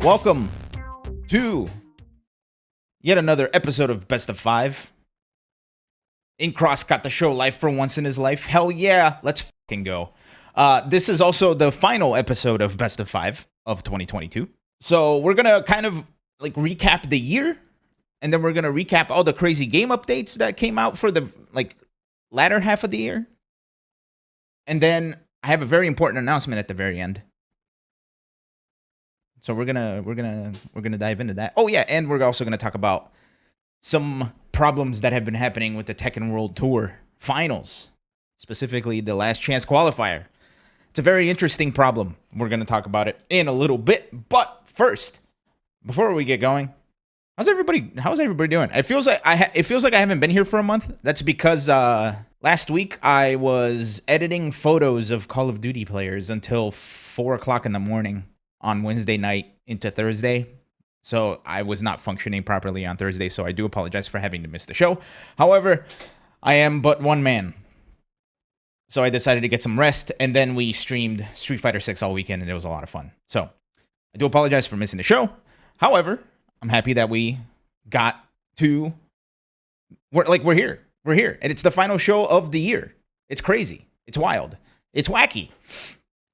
Welcome to yet another episode of Best of Five. Incross got the show live for once in his life. Hell yeah, let's fucking go. This is also the final episode of Best of Five of 2022. So we're gonna kind of like recap the year, and then we're gonna recap all the crazy game updates that came out for the like latter half of the year. And then I have a very important announcement at the very end. So we're gonna dive into that. Oh yeah, and we're also gonna talk about some problems that have been happening with the Tekken World Tour finals, specifically the Last Chance qualifier. It's a very interesting problem. We're gonna talk about it in a little bit, but first, before we get going, how's everybody doing? It feels like I haven't been here for a month. That's because last week I was editing photos of Call of Duty players until 4 o'clock in the morning on Wednesday night into Thursday. So I was not functioning properly on Thursday, so I do apologize for having to miss the show. However, I am but one man. So I decided to get some rest, and then we streamed Street Fighter 6 all weekend, and it was a lot of fun. So I do apologize for missing the show. However, I'm happy that we got to... We're here. We're here. And it's the final show of the year. It's crazy. It's wild. It's wacky.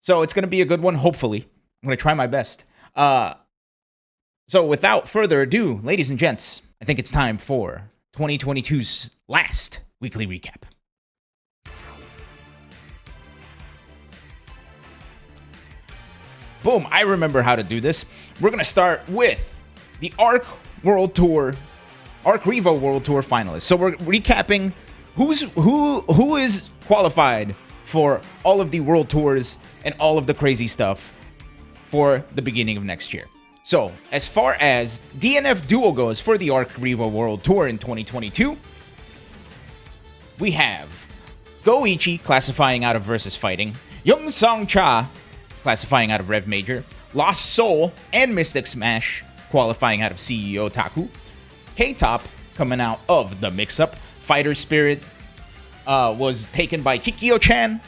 So it's going to be a good one, hopefully. I'm going to try my best. So without further ado, ladies and gents, I think it's time for 2022's last weekly recap. Boom, I remember how to do this. We're going to start with the Arc World Tour, Arc Revo World Tour finalists. So we're recapping who is qualified for all of the World Tours and all of the crazy stuff for the beginning of next year. So, as far as DNF Duo goes for the Arc Revo World Tour in 2022, we have Goichi classifying out of Versus Fighting, Young Song Cha classifying out of Rev Major, Lost Soul and Mystic Smash qualifying out of CEO Taku, K-Top coming out of the Mix-Up, Fighter Spirit was taken by Kikyo-chan,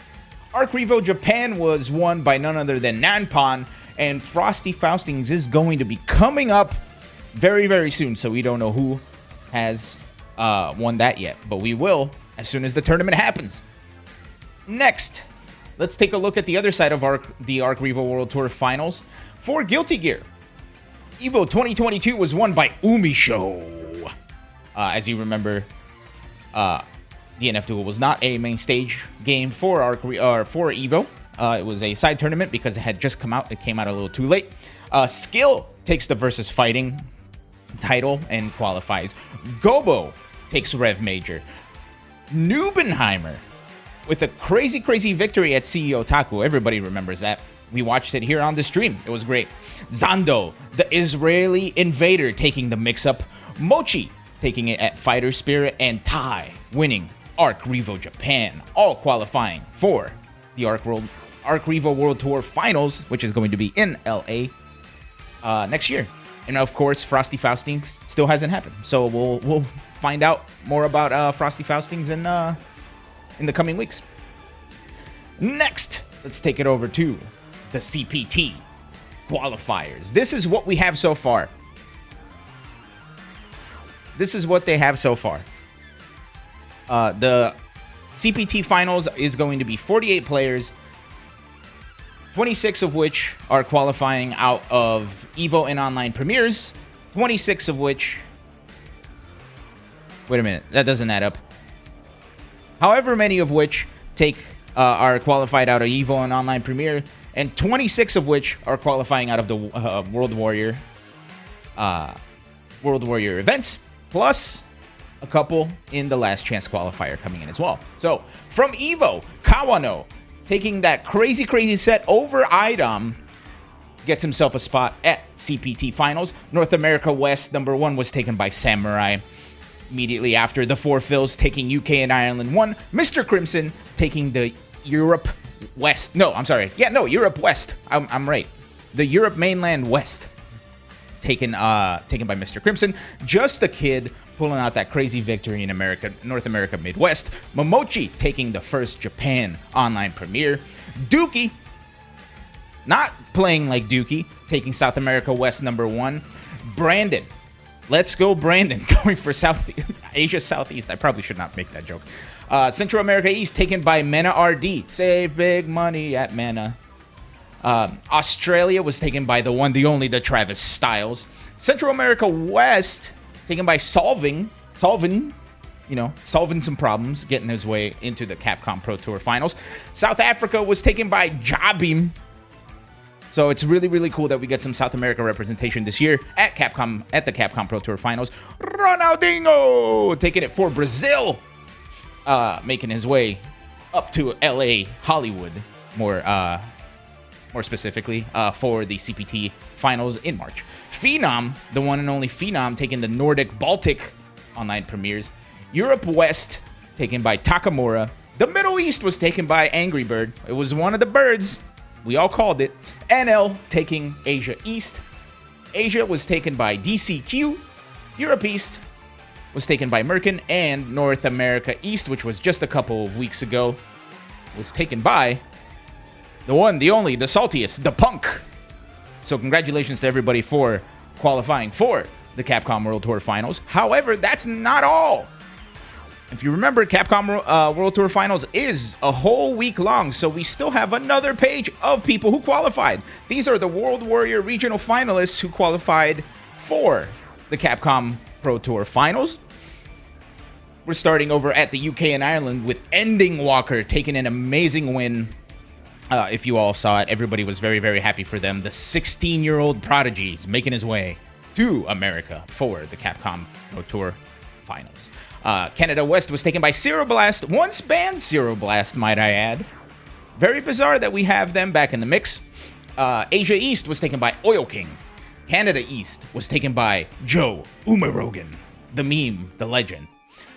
Arc Revo Japan was won by none other than Nanpon, and Frosty Faustings is going to be coming up very, very soon. So we don't know who has won that yet, but we will as soon as the tournament happens. Next, let's take a look at the other side of the Arc Revo World Tour Finals for Guilty Gear. EVO 2022 was won by Umisho. As you remember, DNF Duel was not a main stage game for for EVO. It was a side tournament because it had just come out. It came out a little too late. Skill takes the Versus Fighting title and qualifies. Gobo takes Rev Major. Nubenheimer with a crazy, crazy victory at CEO Taku. Everybody remembers that. We watched it here on the stream. It was great. Zando, the Israeli Invader, taking the Mix-Up. Mochi taking it at Fighter Spirit. And Tai winning Arc Revo Japan. All qualifying for the Arc Revo World Tour Finals, which is going to be in LA next year. And of course, Frosty Faustings still hasn't happened. So we'll find out more about Frosty Faustings in the coming weeks. Next, let's take it over to the CPT qualifiers. This is what we have so far. This is what they have so far. The CPT Finals is going to be 48 players, 26 of which are qualifying out of EVO and online premieres, 26 of which... Wait a minute, that doesn't add up. However many of which are qualified out of EVO and online premiere, and 26 of which are qualifying out of the World Warrior events, plus a couple in the Last Chance qualifier coming in as well. So, from EVO, Kawano, taking that crazy, crazy set over IDOM, gets himself a spot at CPT Finals. North America West, number 1 was taken by Samurai. Immediately after, the Four Phils taking UK and Ireland 1. Mr. Crimson taking the Europe West. No, I'm sorry. Yeah, no, Europe West. I'm right. The Europe Mainland West. Taken by Mr. Crimson. Just a Kid pulling out that crazy victory in North America Midwest. Momochi taking the first Japan online premiere. Dookie not playing like Dookie, taking South America West #1. Brandon. Let's go, Brandon. Going for Asia Southeast. I probably should not make that joke. Central America East taken by Mena RD. Save big money at Mena. Australia was taken by the one, the only, the Travis Styles. Central America West taken by solving some problems, getting his way into the Capcom Pro Tour Finals. South Africa was taken by Jabim. So it's really, really cool that we get some South America representation this year at the Capcom Pro Tour Finals. Ronaldinho taking it for Brazil, making his way up to LA, Hollywood, more specifically, for the CPT Finals in March. Phenom, the one and only Phenom, taking the Nordic Baltic online premieres. Europe West taken by Takamura. The Middle East was taken by Angry Bird. It was one of the birds. We all called it. NL taking Asia East. Asia was taken by DCQ. Europe East was taken by Merkin. And North America East, which was just a couple of weeks ago, was taken by the one, the only, the saltiest, the Punk. So congratulations to everybody for qualifying for the Capcom World Tour Finals. However, that's not all. If you remember, Capcom World Tour Finals is a whole week long, so we still have another page of people who qualified. These are the World Warrior Regional Finalists who qualified for the Capcom Pro Tour Finals. We're starting over at the UK and Ireland with Ending Walker taking an amazing win. If you all saw it, everybody was very, very happy for them. The 16-year-old prodigy is making his way to America for the Capcom Pro Tour Finals. Canada West was taken by Zero Blast. Once banned Zero Blast, might I add. Very bizarre that we have them back in the mix. Asia East was taken by Oil King. Canada East was taken by Joe Umarogan, the meme, the legend.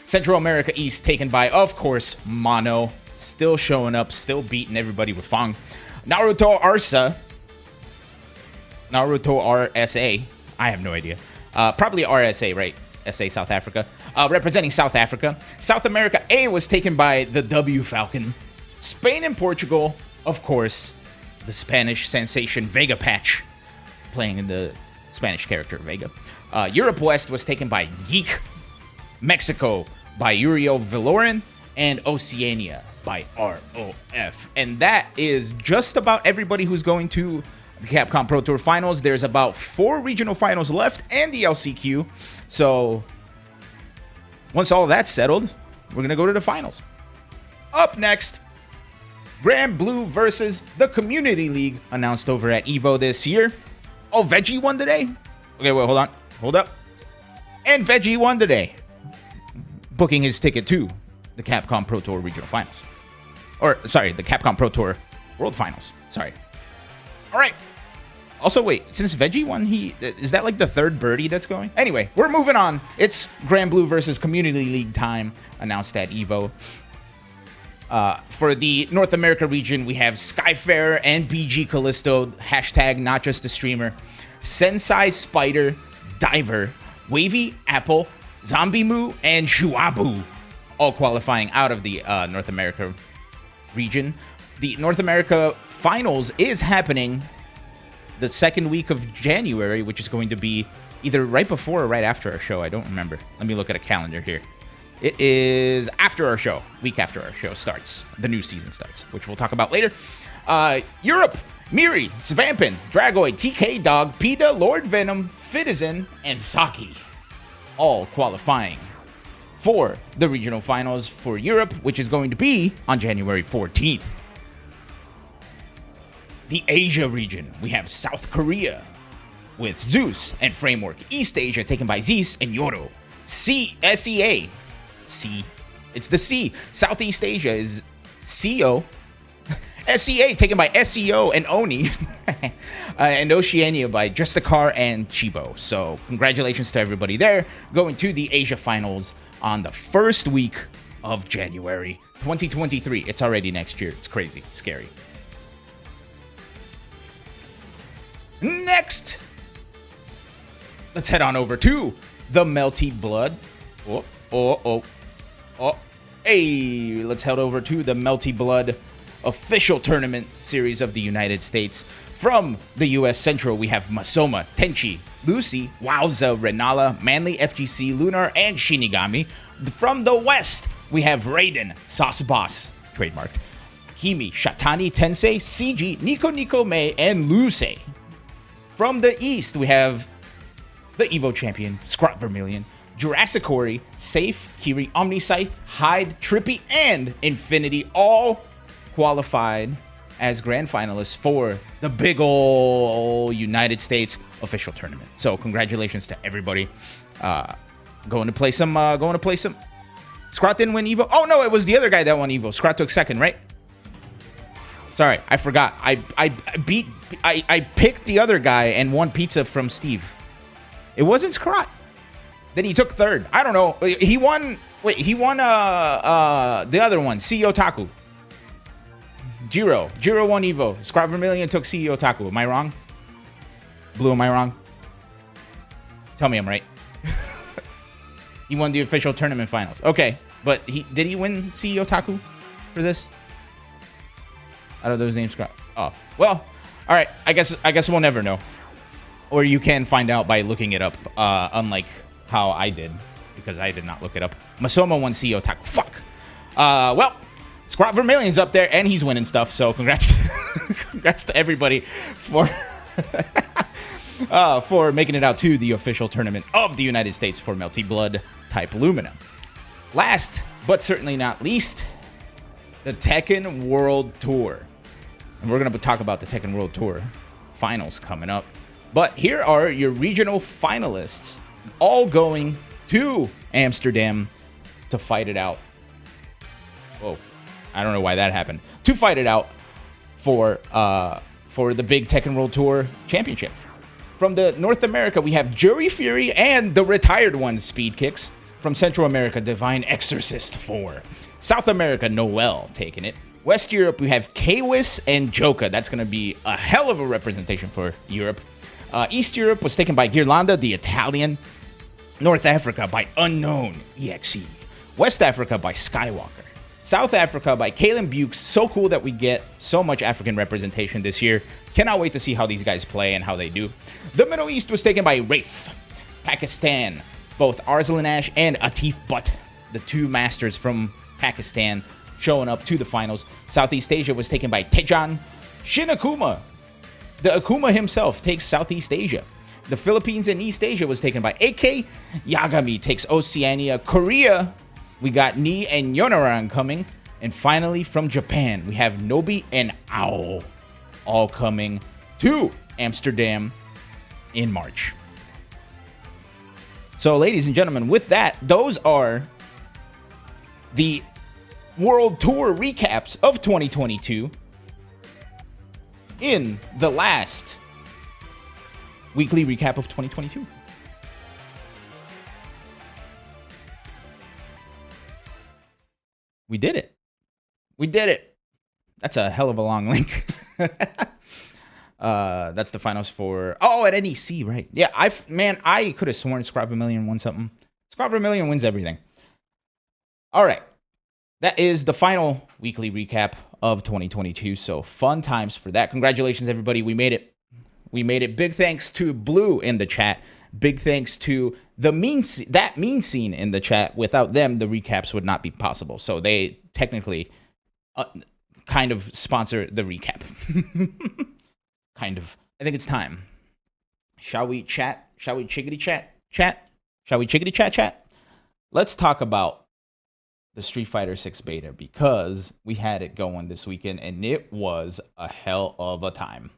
Central America East taken by, of course, Mono. Still showing up, still beating everybody with Fong. Naruto RSA. Naruto RSA. I have no idea. Probably RSA, right? SA South Africa. Representing South Africa. South America A was taken by the W Falcon. Spain and Portugal, of course, the Spanish sensation Vega Patch, playing in the Spanish character Vega. Europe West was taken by Geek. Mexico by Uriel Valoran. And Oceania by ROF. And that is just about everybody who's going to the Capcom Pro Tour Finals. There's about 4 regional finals left and the LCQ. So once all that's settled, we're going to go to the finals. Up next, Grand Blue versus the Community League, announced over at EVO this year. Oh, Veggie won today? Okay, wait, hold on. Hold up. And Veggie won today, booking his ticket to the Capcom Pro Tour Regional Finals. Or, sorry, the Capcom Pro Tour World Finals. Sorry. All right. Also, wait, since Veggie won, is that like the third birdie that's going? Anyway, we're moving on. It's Grand Blue versus Community League time, announced at EVO. For the North America region, we have Skyfarer and BG Callisto, hashtag not just a streamer, Sensei Spider, Diver, Wavy Apple, Zombie Moo, and Shuabu, all qualifying out of the North America region. The North America Finals is happening the second week of January, which is going to be either right before or right after our show. I don't remember. Let me look at a calendar here. It is after our show, week after our show starts. The new season starts, which we'll talk about later. Europe, Miri, Svampin, Dragoid, TK Dog, PETA, Lord Venom, Fitizen, and Saki, all qualifying for the regional finals for Europe, which is going to be on January 14th. The Asia region, we have South Korea with Zeus and Framework. East Asia taken by Zeus and Yoro. SEA. C. It's the C. Southeast Asia is CO. SEA taken by SEO and Oni. And Oceania by Just a Car and Chibo. So congratulations to everybody there. Going to the Asia finals on the first week of January 2023. It's already next year. It's crazy. It's scary. Next, let's head on over to the Melty Blood. Hey, let's head over to the Melty Blood official tournament series of the United States. From the US Central, we have Masoma, Tenchi, Lucy, Wowza, Renala, Manly, FGC, Lunar, and Shinigami. From the West, we have Raiden, Sauce Boss, trademarked, Himi, Shatani, Tensei, CG, Nico Mei, and Luce. From the East, we have the Evo champion, Scrot Vermilion, Jurassic Ori, Safe, Kiri, Omniscythe, Hyde, Trippy, and Infinity, all qualified as grand finalists for the big ol' United States official tournament. So congratulations to everybody. Going to play some. Scrot didn't win Evo. Oh no, it was the other guy that won Evo. Scrot took second, right? Sorry, I forgot. I picked the other guy and won pizza from Steve. It wasn't Scrot. Then he took third. I don't know. He won. Wait, he won the other one, CEO Taku. Jiro won Evo. Scrot Vermilion took CEO Taku. Am I wrong? Blue, am I wrong? Tell me I'm right. He won the official tournament finals. Okay, but did he win CEO Taku for this? Out of those names, Scrot. Oh, well, all right. I guess we'll never know. Or you can find out by looking it up, unlike how I did, because I did not look it up. Masoma won CEO Taku. Fuck. Well, Scrot Vermilion's up there, and he's winning stuff, so congrats congrats to everybody for for making it out to the official tournament of the United States for Melty Blood type Lumina. Last, but certainly not least, the Tekken World Tour. And we're going to talk about the Tekken World Tour finals coming up. But here are your regional finalists, all going to Amsterdam to fight it out. Whoa. I don't know why that happened. To fight it out for the big Tekken World Tour Championship. From the North America, we have Jury Fury and the retired one, Speed Kicks. From Central America, Divine Exorcist 4. South America, Noel taking it. West Europe, we have Kwis and Joka. That's going to be a hell of a representation for Europe. East Europe was taken by Girlanda, the Italian. North Africa by Unknown, EXE. West Africa by Skywalker. South Africa by Kalen Bukes. So cool that we get so much African representation this year. Cannot wait to see how these guys play and how they do. The Middle East was taken by Rafe. Pakistan, both Arslan Ash and Atif Butt, the two masters from Pakistan, showing up to the finals. Southeast Asia was taken by Tejan. Shin Akuma, the Akuma himself, takes Southeast Asia. The Philippines and East Asia was taken by AK. Yagami takes Oceania. Korea, we got Ni and Yonaran coming. And finally, from Japan, we have Nobi and Ao, all coming to Amsterdam in March. So, ladies and gentlemen, with that, those are the World Tour recaps of 2022 in the last weekly recap of 2022. We did it. We did it. That's a hell of a long link. That's the finals for... Oh, at NEC, right. Yeah, I could have sworn Scrot Vermilion won something. Scrot Vermilion wins everything. All right. That is the final weekly recap of 2022. So fun times for that. Congratulations, everybody. We made it. We made it. Big thanks to Blue in the chat. Big thanks to the meme scene in the chat. Without them, the recaps would not be possible. So they technically kind of sponsor the recap. Kind of. I think it's time. Shall we chat? Shall we chickadee chat? Chat? Shall we chickadee chat? Let's talk about the Street Fighter 6 beta, because we had it going this weekend and it was a hell of a time.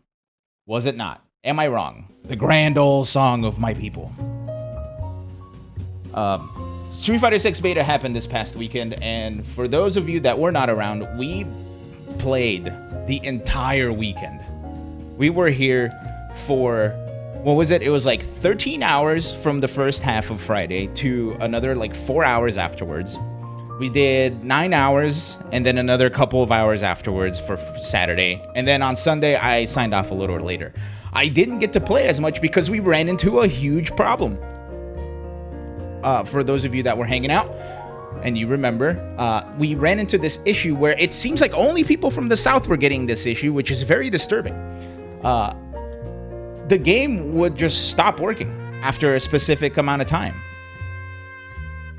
Was it not? Am I wrong? The grand old song of my people. Street Fighter 6 beta happened this past weekend, and for those of you that were not around, we played the entire weekend. We were here for, what was it? It was like 13 hours from the first half of Friday to another like 4 hours afterwards. We did 9 hours and then another couple of hours afterwards for Saturday. And then on Sunday, I signed off a little later. I didn't get to play as much because we ran into a huge problem. For those of you that were hanging out and you remember, we ran into this issue where it seems like only people from the South were getting this issue, which is very disturbing. the game would just stop working after a specific amount of time.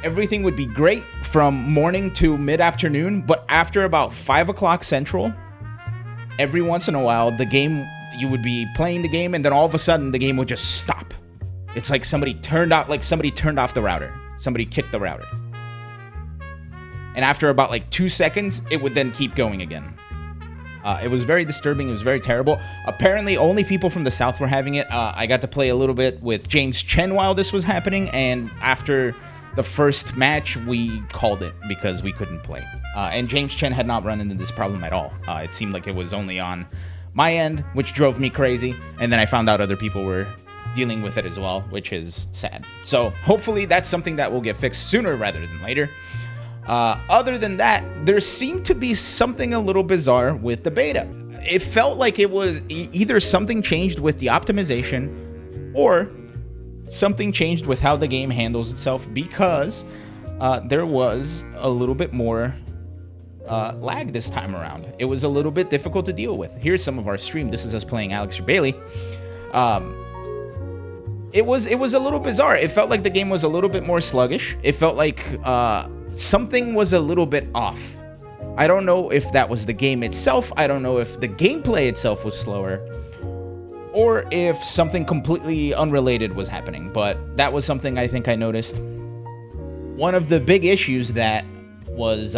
Everything would be great from morning to mid-afternoon, but after about 5 o'clock Central, every once in a while, the game, you would be playing the game, and then all of a sudden, the game would just stop. It's like somebody turned off the router. Somebody kicked the router. And after about like 2 seconds, it would then keep going again. It was very disturbing. It was very terrible. Apparently, only people from the South were having it. I got to play a little bit with James Chen while this was happening, and after the first match, we called it because we couldn't play. And James Chen had not run into this problem at all. It seemed like it was only on my end, which drove me crazy. And then I found out other people were dealing with it as well, which is sad. So hopefully that's something that will get fixed sooner rather than later. Other than that, there seemed to be something a little bizarre with the beta. It felt like it was either something changed with the optimization or something changed with how the game handles itself, because there was a little bit more lag this time around. It was a little bit difficult to deal with. Here's some of our stream. This is us playing Alex or Bailey. It was a little bizarre. It felt like the game was a little bit more sluggish. It felt like something was a little bit off. I don't know if that was the game itself. I don't know if the gameplay itself was slower, or if something completely unrelated was happening, but that was something I think I noticed. One of the big issues that was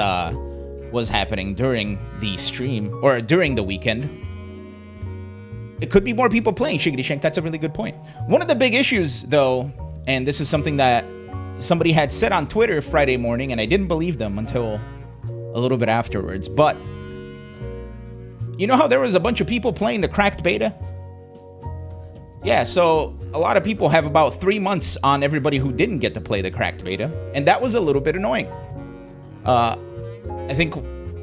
happening during the stream, or during the weekend, it could be more people playing, Shiggity Shank, that's a really good point. One of the big issues, though, and this is something that somebody had said on Twitter Friday morning, and I didn't believe them until a little bit afterwards, but you know how there was a bunch of people playing the cracked beta? Yeah, so a lot of people have about 3 months on everybody who didn't get to play the cracked beta, and that was a little bit annoying. I think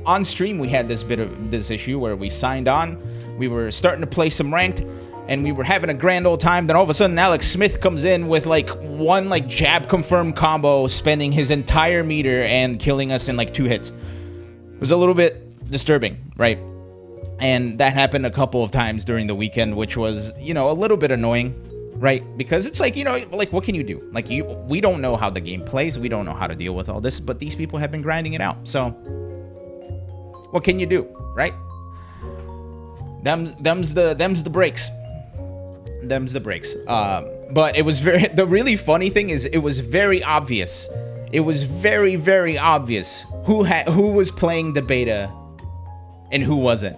on stream we had this issue where we signed on, we were starting to play some ranked, and we were having a grand old time. Then all of a sudden Alex Smith comes in with like one like jab confirm combo, spending his entire meter and killing us in like 2 hits. It was a little bit disturbing, right? And that happened a couple of times during the weekend, which was, you know, a little bit annoying, right? Because it's like, you know, like, what can you do? Like, we don't know how the game plays. We don't know how to deal with all this, but these people have been grinding it out. So what can you do, right? Them's the breaks. Them's the breaks. But it was the really funny thing is it was very obvious. It was very, very obvious who was playing the beta and who wasn't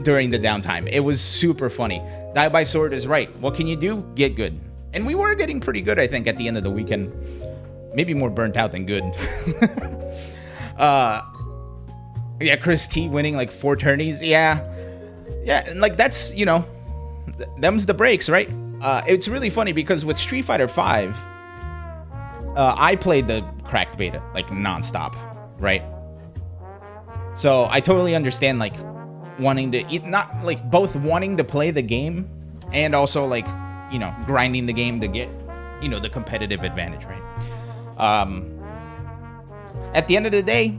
during the downtime. It was super funny. Die by Sword is right. What can you do? Get good. And we were getting pretty good, I think, at the end of the weekend. Maybe more burnt out than good. Yeah, Chris T winning like 4 tourneys. Yeah, and like that's, you know, them's the breaks, right? It's really funny because with Street Fighter 5, I played the cracked beta like nonstop, right? So I totally understand like wanting to not like both wanting to play the game and also like, you know, grinding the game to get, you know, the competitive advantage, right? At the end of the day,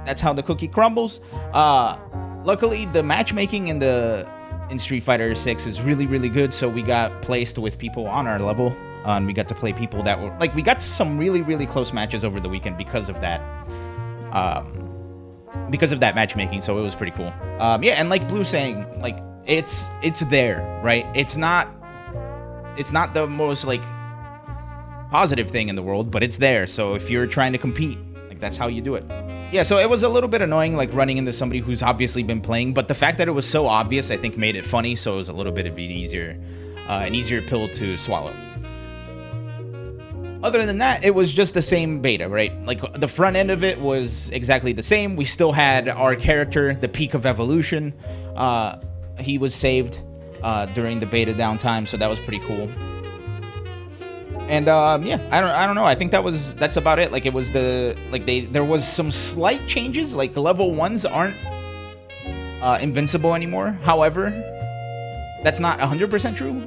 that's how the cookie crumbles. Luckily, the matchmaking in Street Fighter 6 is really, really good. So we got placed with people on our level, and we got to play people that were like, we got to some really, really close matches over the weekend because of that. Because of that matchmaking, so it was pretty cool. Yeah, and like Blue saying, like it's there, right? It's not the most like positive thing in the world, but it's there. So if you're trying to compete, like that's how you do it. Yeah, so it was a little bit annoying, like running into somebody who's obviously been playing, but the fact that it was so obvious, I think, made it funny. So it was a little bit of an easier pill to swallow. Other than that, it was just the same beta, right? Like, the front end of it was exactly the same. We still had our character, the peak of evolution. He was saved during the beta downtime, so that was pretty cool. And yeah, I don't know. I think that's about it. Like, it was there was some slight changes. Like, level 1s aren't invincible anymore. However, that's not 100% true.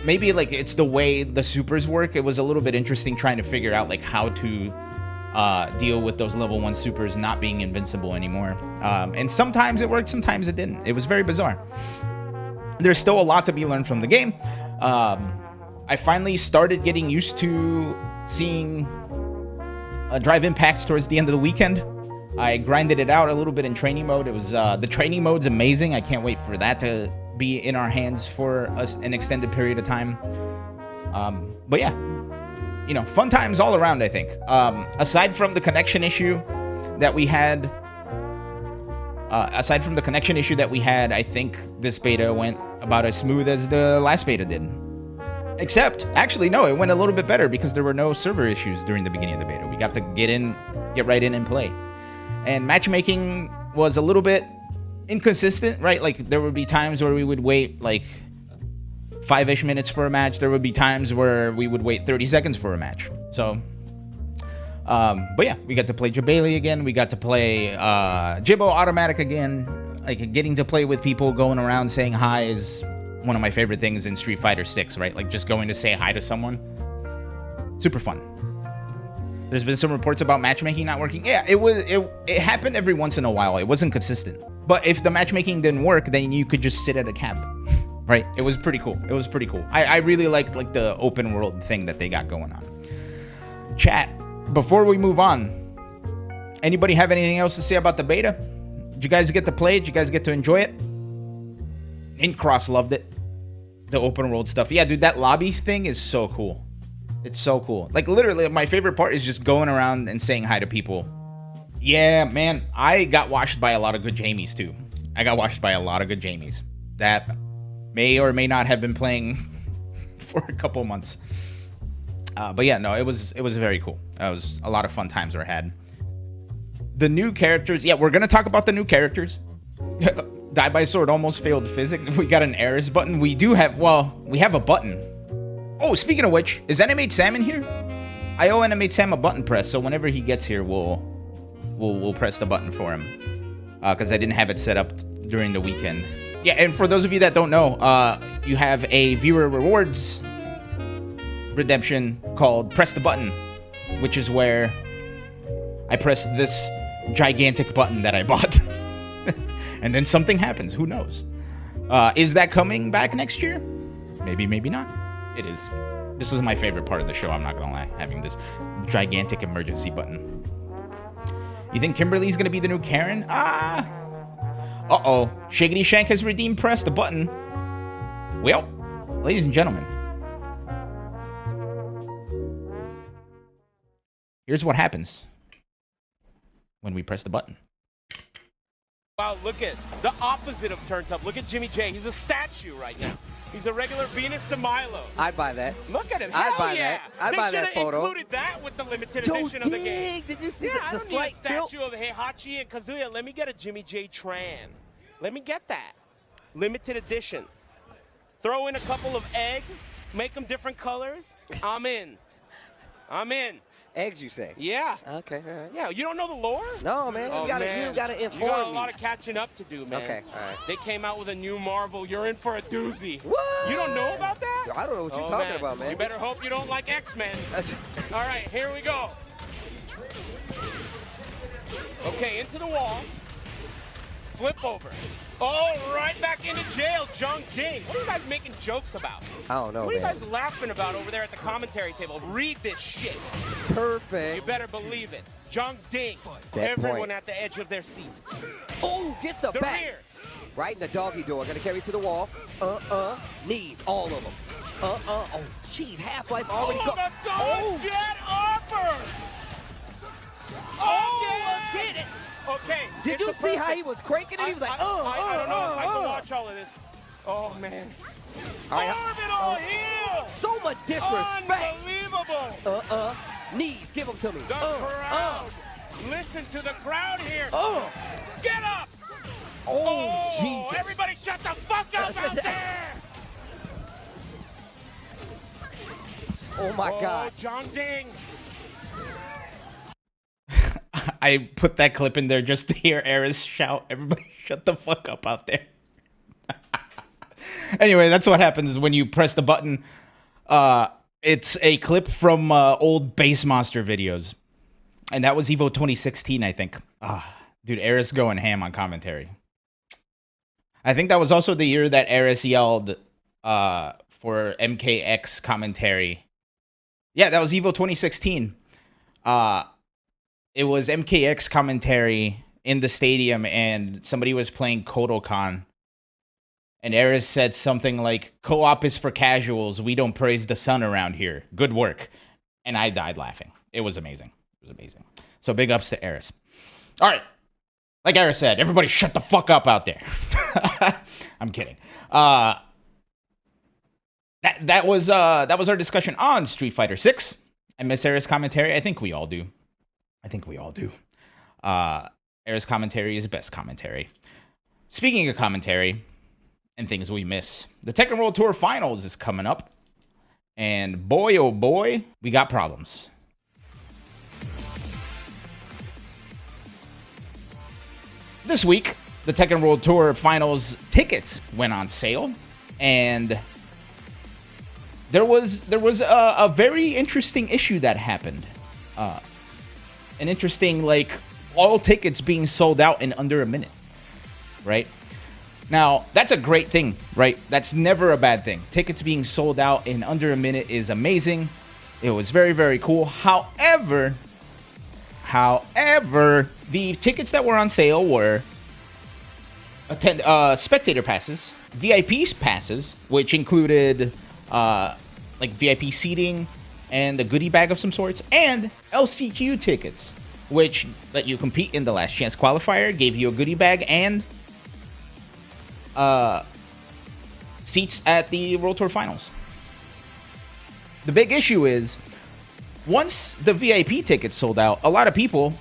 Maybe like it's the way the supers work. It was a little bit interesting trying to figure out like how to deal with those level 1 supers not being invincible anymore. And sometimes it worked, sometimes it didn't. It was very bizarre. There's still a lot to be learned from the game. I finally started getting used to seeing drive impacts towards the end of the weekend. I grinded it out a little bit in training mode. It was the training mode's amazing. I can't wait for that to be in our hands for an extended period of time. But yeah, you know, fun times all around, I think. Aside from the connection issue that we had, I think this beta went about as smooth as the last beta did. Except, actually, no, it went a little bit better because there were no server issues during the beginning of the beta. We got to get right in and play. And matchmaking was a little bit inconsistent, right? Like, there would be times where we would wait, like, 5-ish minutes for a match. There would be times where we would wait 30 seconds for a match. So, but yeah, we got to play Jabali again. We got to play Jibbo Automatic again. Like, getting to play with people, going around saying hi is one of my favorite things in Street Fighter 6, right? Like, just going to say hi to someone. Super fun. There's been some reports about matchmaking not working. Yeah, it happened every once in a while. It wasn't consistent. But if the matchmaking didn't work, then you could just sit at a cab, right? It was pretty cool. It was pretty cool. I really liked like the open world thing that they got going on. Chat, before we move on, anybody have anything else to say about the beta? Did you guys get to play it? Did you guys get to enjoy it? Incross loved it. The open world stuff. Yeah, dude, that lobby thing is so cool. It's so cool. Like, literally, my favorite part is just going around and saying hi to people. Yeah, man, I got washed by a lot of good Jamies, too. That may or may not have been playing for a couple months. But yeah, no, it was very cool. It was a lot of fun times were had. The new characters. Yeah, we're going to talk about the new characters. Die by Sword almost failed physics. We got an errors button. We have a button. Oh, speaking of which, is Animate Sam in here? I owe Animate Sam a button press, so whenever he gets here, we'll press the button for him. Because I didn't have it set up during the weekend. Yeah, and for those of you that don't know, you have a viewer rewards redemption called Press the Button, which is where I press this gigantic button that I bought. And then something happens. Who knows? Is that coming back next year? Maybe, maybe not. It is. This is my favorite part of the show, I'm not gonna lie, having this gigantic emergency button. You think Kimberly's gonna be the new Karen? Uh-oh. Shiggity Shank has redeemed Press the Button. Well, ladies and gentlemen, here's what happens when we press the button. Wow, look at the opposite of turned up. Look at Jimmy J. He's a statue right now. He's a regular Venus de Milo. I'd buy that. Look at him. I'd Hell buy yeah. that. I'd buy that photo. They should have included that with the limited edition of the game. Did you see yeah, the slight I don't need a statue of Heihachi and Kazuya. Let me get a Jimmy J Tran. Let me get that. Limited edition. Throw in a couple of eggs. Make them different colors. I'm in. I'm in. Eggs, you say? Yeah. Okay, all right. Yeah, you don't know the lore? No, man. Oh, you gotta inform me. You got a lot of catching up to do, man. Okay, all right. They came out with a new Marvel. You're in for a doozy. What? You don't know about that? I don't know what you're talking about, man. You better hope you don't like X-Men. All right, here we go. Okay, into the wall. Flip over. Oh, right back into jail, Jung Ding. What are you guys making jokes about? I don't know, What are you man. guys laughing about over there at the commentary table? Read this shit. Perfect. You better believe it. Jung Ding. Dead Everyone point. at the edge of their seat. Oh, get the back. rear. Right in the doggy door. Gonna carry to the wall. Knees, all of them. Oh, jeez, Half-Life already go. The Dog Jet Arbor. Oh, let's get it. Okay. Did you see how he was cranking it? He was like, I don't know if I can watch all of this. Oh, man. All right. Orbital heel. So much disrespect. Unbelievable. Knees, give them to me. The crowd. Listen to the crowd here. Get up. Oh, Jesus. Everybody shut the fuck up out there. Oh, my God. John Ding. I put that clip in there just to hear Eris shout, everybody shut the fuck up out there. Anyway, that's what happens when you press the button. It's a clip from old Bass Monster videos. And that was Evo 2016, I think. Dude, Eris going ham on commentary. I think that was also the year that Eris yelled for MKX commentary. Yeah, that was Evo 2016. It was MKX commentary in the stadium, and somebody was playing Kodokan. And Eris said something like, "Co-op is for casuals. We don't praise the sun around here. Good work." And I died laughing. It was amazing. It was amazing. So big ups to Eris. All right. Like Eris said, everybody shut the fuck up out there. I'm kidding. That was our discussion on Street Fighter 6. I miss Eris commentary. I think we all do. Eris commentary is best commentary. Speaking of commentary and things we miss, the Tekken World Tour Finals is coming up. And boy, oh boy, we got problems. This week, the Tekken World Tour Finals tickets went on sale, and there was a very interesting issue that happened. An interesting, like, all tickets being sold out in under a minute, right? Now, that's a great thing, right? That's never a bad thing. Tickets being sold out in under a minute is amazing. It was very, very cool. However, the tickets that were on sale were spectator passes, VIP passes, which included like VIP seating and a goodie bag of some sorts, and LCQ tickets, which let you compete in the last chance qualifier, gave you a goodie bag and seats at the World Tour Finals. The big issue is, once the VIP tickets sold out, a lot of people,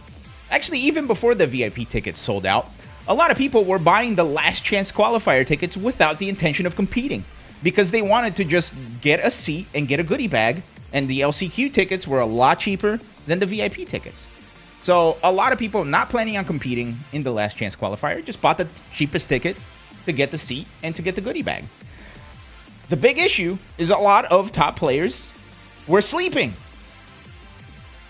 actually even before the VIP tickets sold out, a lot of people were buying the last chance qualifier tickets without the intention of competing, because they wanted to just get a seat and get a goodie bag, and the LCQ tickets were a lot cheaper than the VIP tickets. So a lot of people not planning on competing in the last chance qualifier just bought the cheapest ticket to get the seat and to get the goodie bag. The big issue is a lot of top players were sleeping,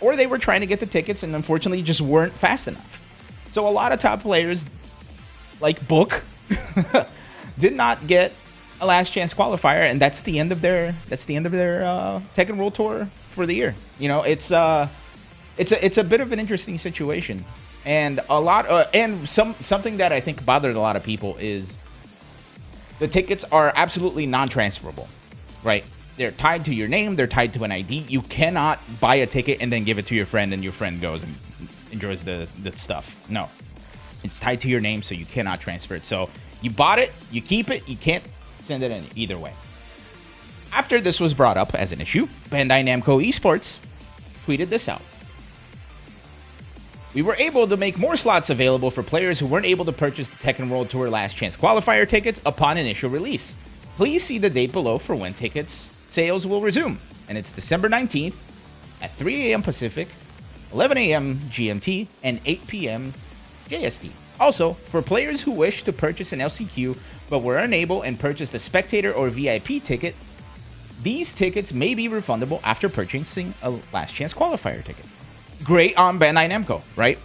or they were trying to get the tickets and unfortunately just weren't fast enough. So a lot of top players, like Book, did not get a last chance qualifier, and that's the end of their Tekken World Tour for the year. You know, it's a bit of an interesting situation, and something that I think bothered a lot of people is the tickets are absolutely non-transferable, right? They're tied to your name, they're tied to an ID. You cannot buy a ticket and then give it to your friend and your friend goes and enjoys the stuff. No, it's tied to your name, so you cannot transfer it. So you bought it, you keep it, you can't send it in either way. After this was brought up as an issue, Bandai Namco Esports tweeted this out. We were able to make more slots available for players who weren't able to purchase the Tekken World Tour Last Chance qualifier tickets upon initial release. Please see the date below for when tickets sales will resume, and it's December 19th at 3 a.m. Pacific, 11 a.m. GMT, and 8 p.m. JST. Also, for players who wish to purchase an LCQ but were unable and purchased a spectator or VIP ticket, these tickets may be refundable after purchasing a Last Chance qualifier ticket. Great on Bandai Namco, right?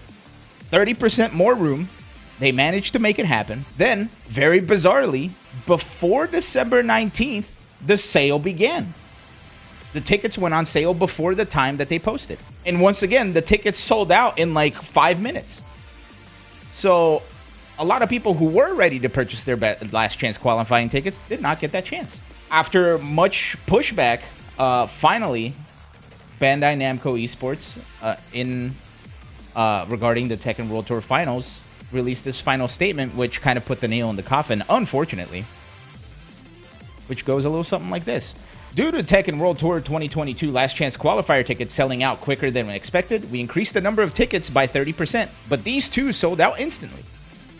30% more room. They managed to make it happen. Then, very bizarrely, before December 19th, the sale began. The tickets went on sale before the time that they posted. And once again, the tickets sold out in like 5 minutes. So, a lot of people who were ready to purchase their last chance qualifying tickets did not get that chance. After much pushback, finally, Bandai Namco Esports, regarding the Tekken World Tour Finals, released this final statement, which kind of put the nail in the coffin, unfortunately, which goes a little something like this. Due to Tekken World Tour 2022 Last Chance qualifier tickets selling out quicker than expected, we increased the number of tickets by 30%, but these too sold out instantly.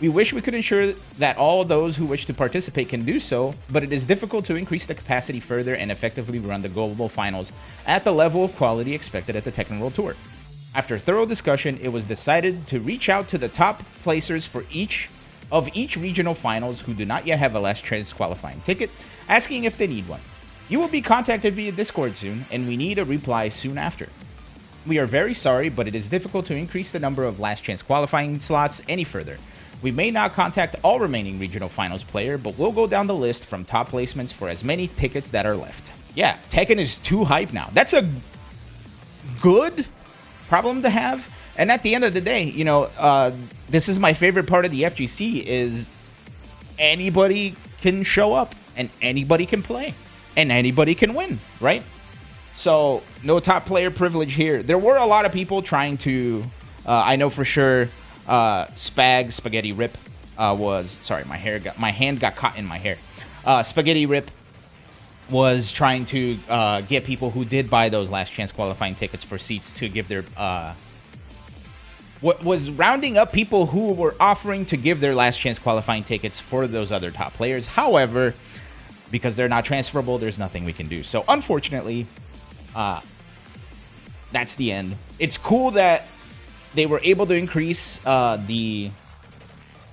We wish we could ensure that all those who wish to participate can do so, but it is difficult to increase the capacity further and effectively run the global finals at the level of quality expected at the Tekken World Tour. After thorough discussion, it was decided to reach out to the top placers for each regional finals who do not yet have a Last Chance qualifying ticket, asking if they need one. You will be contacted via Discord soon, and we need a reply soon after. We are very sorry, but it is difficult to increase the number of last chance qualifying slots any further. We may not contact all remaining regional finals player, but we'll go down the list from top placements for as many tickets that are left. Yeah, Tekken is too hype now. That's a good problem to have. And at the end of the day, you know, this is my favorite part of the FGC is anybody can show up and anybody can play and anybody can win, right? So no top player privilege here. There were a lot of people trying to, I know for sure, Spaghetti Rip was, sorry, my hand got caught in my hair. Spaghetti Rip was trying to get people who did buy those last chance qualifying tickets for seats to give their, what was rounding up people who were offering to give their last chance qualifying tickets for those other top players. However, because they're not transferable, there's nothing we can do. So unfortunately, that's the end. It's cool that they were able to increase the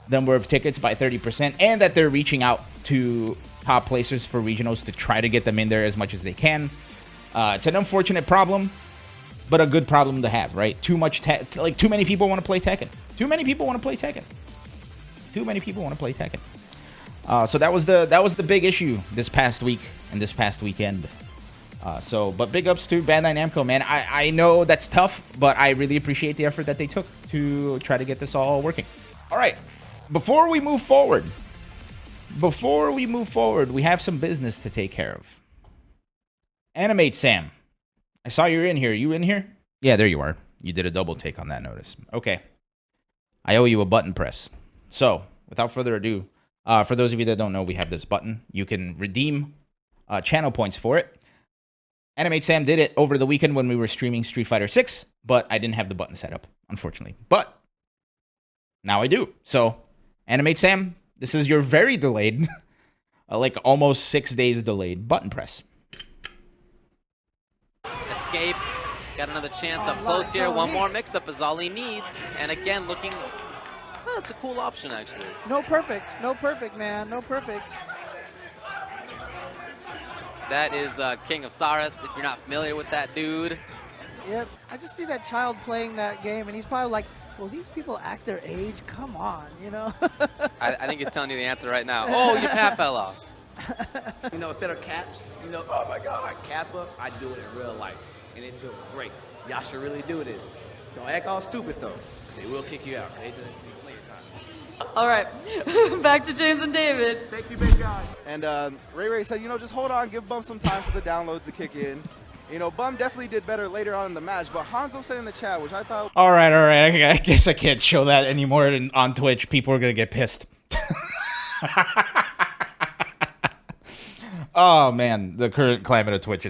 number of tickets by 30% and that they're reaching out to top placers for regionals to try to get them in there as much as they can. It's an unfortunate problem, but a good problem to have, right? Too many people want to play Tekken. Too many people want to play Tekken. Too many people want to play Tekken. So that was the big issue this past week and this past weekend. But big ups to Bandai Namco, man. I know that's tough, but I really appreciate the effort that they took to try to get this all working. All right, before we move forward, we have some business to take care of. Animate Sam, I saw you're in here. You in here? Yeah, there you are. You did a double take on that notice. Okay. I owe you a button press. So, without further ado, for those of you that don't know, we have this button. You can redeem channel points for it. Animate Sam did it over the weekend when we were streaming Street Fighter 6, but I didn't have the button set up, unfortunately. But now I do. So, Animate Sam, this is your very delayed, like almost 6 days delayed button press. Escape. Got another chance up close here. One more mix-up is all he needs. And again, looking... Oh, it's a cool option, actually. No perfect. No perfect, man. No perfect. That is King of Saras, if you're not familiar with that dude. Yep. I just see that child playing that game, and he's probably like, well, these people act their age? Come on, you know? I think he's telling you the answer right now. Oh, your cap fell off. You know, instead of caps, you know, oh my God, cap up, I do it in real life. And it feels great. Y'all should really do this. Don't act all stupid, though. They will kick you out. They do player time. All right, back to James and David. Thank you, big guy. And Ray said, you know, just hold on, give Bum some time for the downloads to kick in. You know, Bum definitely did better later on in the match, but Hanzo said in the chat, which I thought... All right. I guess I can't show that anymore on Twitch. People are going to get pissed. Oh, man. The current climate of Twitch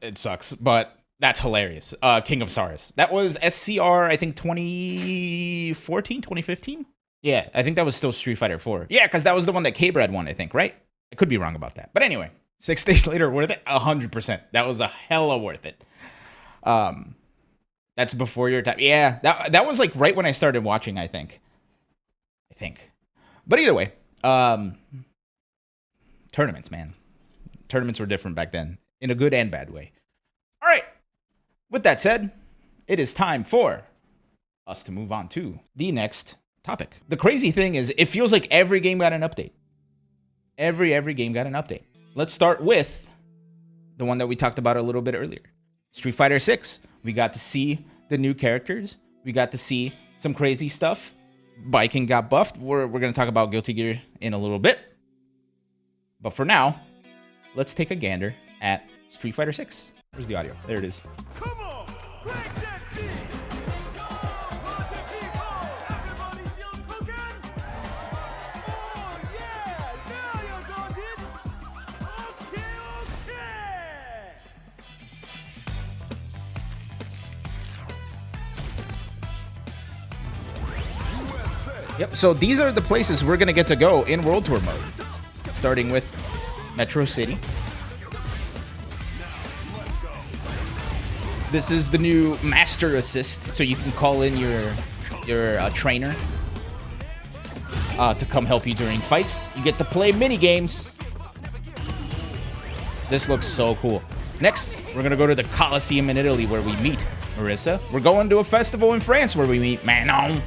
it sucks, but that's hilarious. King of Saras. That was SCR, I think, 2014, 2015? Yeah, I think that was still Street Fighter 4. Yeah, because that was the one that K-Brad won, I think, right? I could be wrong about that. But anyway, 6 days later, worth it? 100%. That was a hella worth it. That's before your time. Yeah, that was like right when I started watching, I think. But either way, tournaments, man. Tournaments were different back then, in a good and bad way. All right. With that said, it is time for us to move on to the next topic. The crazy thing is, it feels like every game got an update. Every game got an update. Let's start with the one that we talked about a little bit earlier. Street Fighter 6. We got to see the new characters. We got to see some crazy stuff. Biking got buffed. We're going to talk about Guilty Gear in a little bit. But for now, let's take a gander at Street Fighter 6. Where's the audio? There it is. Come on! Crack that beat! Everybody still cooking? Oh, yeah! Now you're going to... Okay! Yep, so these are the places we're going to get to go in World Tour mode. Starting with Metro City. This is the new Master Assist, so you can call in your trainer to come help you during fights. You get to play mini games. This looks so cool. Next, we're gonna go to the Colosseum in Italy, where we meet Marissa. We're going to a festival in France where we meet Manon.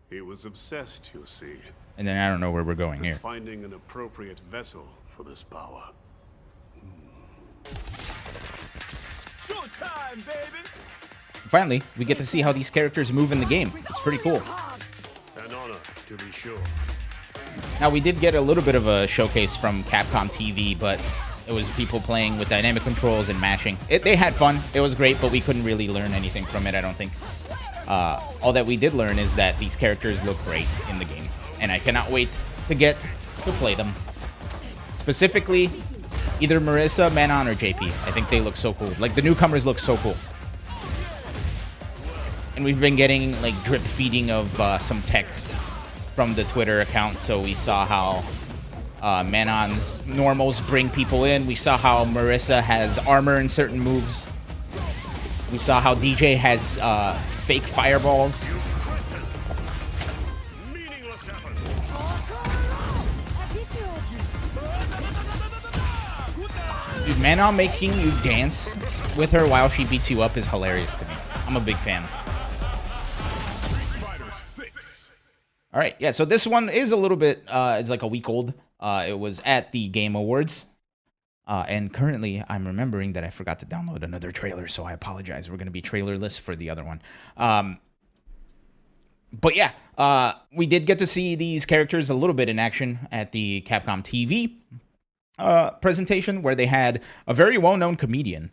He was obsessed, you see. And then I don't know where we're going with here. Finding an appropriate vessel for this power. Showtime, baby! Finally, we get to see how these characters move in the game. It's pretty cool. An honor, to be sure. Now, we did get a little bit of a showcase from Capcom TV, but it was people playing with dynamic controls and mashing. They had fun. It was great, but we couldn't really learn anything from it, I don't think. All that we did learn is that these characters look great in the game, and I cannot wait to get to play them. Specifically, either Marissa, Manon, or JP. I think they look so cool. Like, the newcomers look so cool. And we've been getting, like, drip feeding of some tech from the Twitter account, so we saw how Manon's normals bring people in. We saw how Marissa has armor in certain moves. We saw how DJ has fake fireballs. Dude, Manon making you dance with her while she beats you up is hilarious to me. I'm a big fan. All right, yeah, so this one is a little bit, it's like a week old. It was at the Game Awards. And currently, I'm remembering that I forgot to download another trailer, so I apologize. We're going to be trailerless for the other one. But yeah, we did get to see these characters a little bit in action at the Capcom TV presentation, where they had a very well-known comedian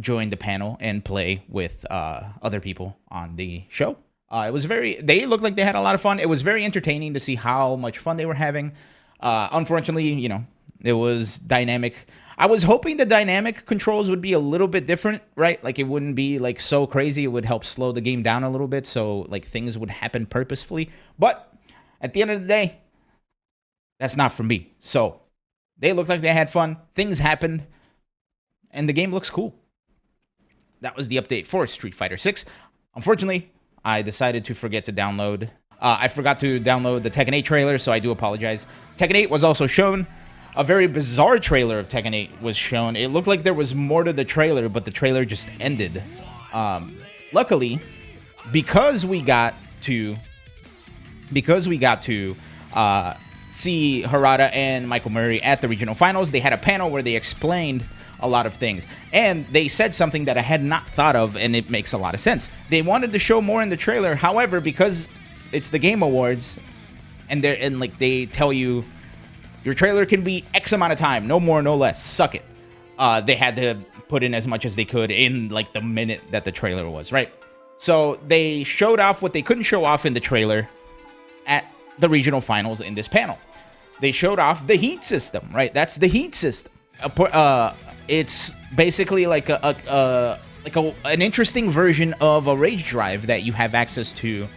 join the panel and play with other people on the show. It was they looked like they had a lot of fun. It was very entertaining to see how much fun they were having. Unfortunately, you know, it was dynamic. I was hoping the dynamic controls would be a little bit different, right? Like, it wouldn't be, like, so crazy. It would help slow the game down a little bit, so, like, things would happen purposefully. But at the end of the day, that's not for me. So they looked like they had fun. Things happened, and the game looks cool. That was the update for Street Fighter 6. Unfortunately, I decided to forget to download. I forgot to download the Tekken 8 trailer, so I do apologize. Tekken 8 was also shown. A very bizarre trailer of Tekken 8 was shown. It looked like there was more to the trailer, but the trailer just ended. Luckily, because we got to see Harada and Michael Murray at the regional finals, they had a panel where they explained a lot of things. And they said something that I had not thought of, and it makes a lot of sense. They wanted to show more in the trailer. However, because it's the Game Awards, and they tell you your trailer can be X amount of time, no more, no less. Suck it. They had to put in as much as they could in like the minute that the trailer was, right? So they showed off what they couldn't show off in the trailer at the regional finals in this panel. They showed off the heat system, right? That's the heat system. It's basically like an interesting version of a rage drive that you have access to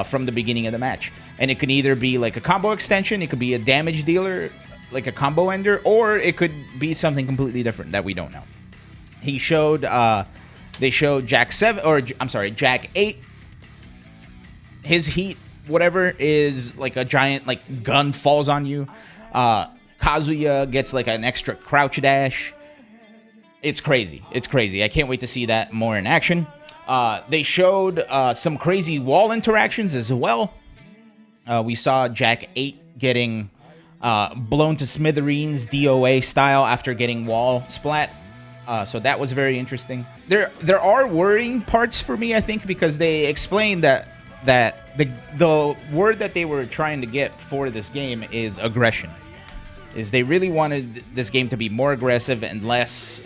from the beginning of the match. And it can either be like a combo extension, it could be a damage dealer, like a combo ender, or it could be something completely different that we don't know. They showed Jack 8. His heat, whatever, is like a giant like gun falls on you. Kazuya gets like an extra crouch dash. It's crazy. It's crazy. I can't wait to see that more in action. They showed some crazy wall interactions as well. We saw Jack 8 getting blown to smithereens DOA style after getting wall splat. So that was very interesting. There are worrying parts for me, I think, because they explained that the word that they were trying to get for this game is aggression. Is they really wanted this game to be more aggressive and less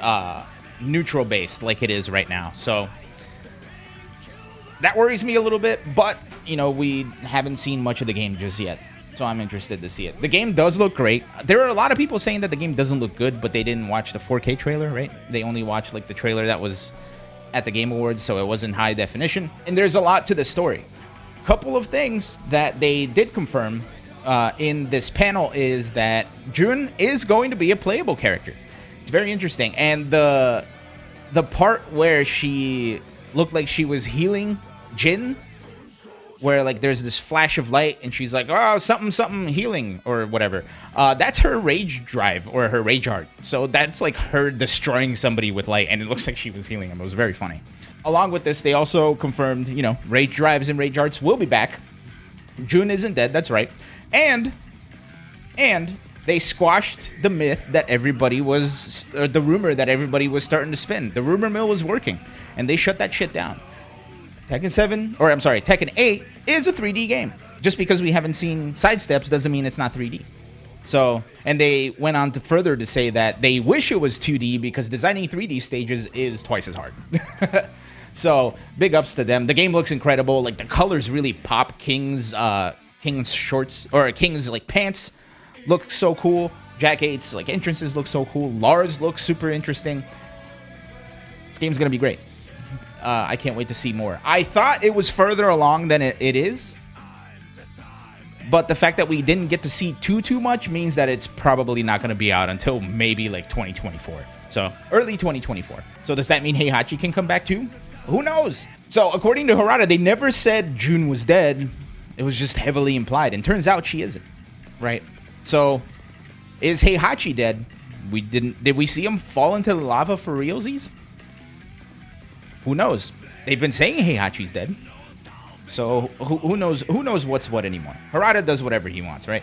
neutral based like it is right now. So that worries me a little bit, but you know, we haven't seen much of the game just yet. So I'm interested to see it. The game does look great. There are a lot of people saying that the game doesn't look good, but they didn't watch the 4K trailer, right? They only watched like the trailer that was at the Game Awards, so it wasn't high definition. And there's a lot to the story. A couple of things that they did confirm in this panel is that Jun is going to be a playable character. It's very interesting. And the part where she looked like she was healing Jin where like there's this flash of light and she's like, oh, something healing or whatever. That's her rage drive or her rage art. So that's like her destroying somebody with light, and it looks like she was healing him. It was very funny. Along with this, they also confirmed, you know, rage drives and rage arts will be back. June isn't dead, that's right. And they squashed the myth that everybody was, or the rumor that everybody was starting to spin. The rumor mill was working, and they shut that shit down. Tekken 8 is a 3D game. Just because we haven't seen sidesteps doesn't mean it's not 3D. So, and they went on to further to say that they wish it was 2D because designing 3D stages is twice as hard. So, big ups to them. The game looks incredible. Like, the colors really pop. King's shorts, or King's, like, pants look so cool. Jack 8's, like, entrances look so cool. Lars looks super interesting. This game's gonna be great. I can't wait to see more. I thought it was further along than it is. But the fact that we didn't get to see too much means that it's probably not going to be out until maybe like 2024. So early 2024. So does that mean Heihachi can come back too? Who knows? So according to Harada, they never said June was dead. It was just heavily implied. And turns out she isn't. Right? So is Heihachi dead? Did we see him fall into the lava for realsies? Who knows? They've been saying Heihachi's dead. So who knows what's what anymore? Harada does whatever he wants, right?